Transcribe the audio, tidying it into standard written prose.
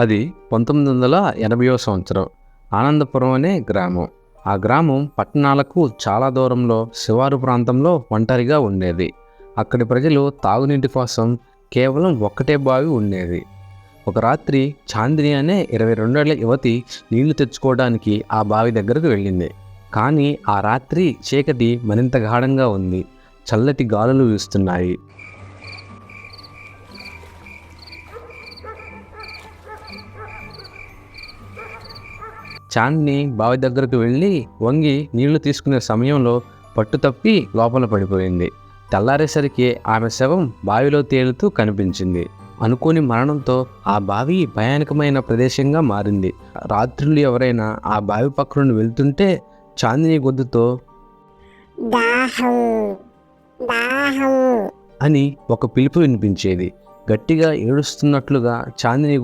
అది 1980వ సంవత్సరం. ఆనందపురం అనే గ్రామం. ఆ గ్రామం పట్టణాలకు చాలా దూరంలో శివారు ప్రాంతంలో ఒంటరిగా ఉండేది. అక్కడి ప్రజలు తాగునీటి కోసం కేవలం ఒక్కటే బావి ఉండేది. ఒక రాత్రి చాందిని అనే 22 ఏళ్ల యువతి నీళ్లు తెచ్చుకోవడానికి ఆ బావి దగ్గరకు వెళ్ళింది. కానీ ఆ రాత్రి చీకటి మరింత గాఢంగా ఉంది. చల్లటి గాలులు వీస్తున్నాయి. చాందిని బావి దగ్గరకు వెళ్ళి వంగి నీళ్లు తీసుకునే సమయంలో పట్టు తప్పి లోపల పడిపోయింది. తెల్లారేసరికి ఆమె శవం బావిలో తేలుతూ కనిపించింది. అనుకోని మరణంతో ఆ బావి భయానకమైన ప్రదేశంగా మారింది. రాత్రులు ఎవరైనా ఆ బావి పక్క నుండి వెళ్తుంటే చాందిని గొంతుతో దాహం దాహం అని ఒక పిలుపు వినిపించేది. గట్టిగా ఏడుస్తున్నట్లుగా చాందిని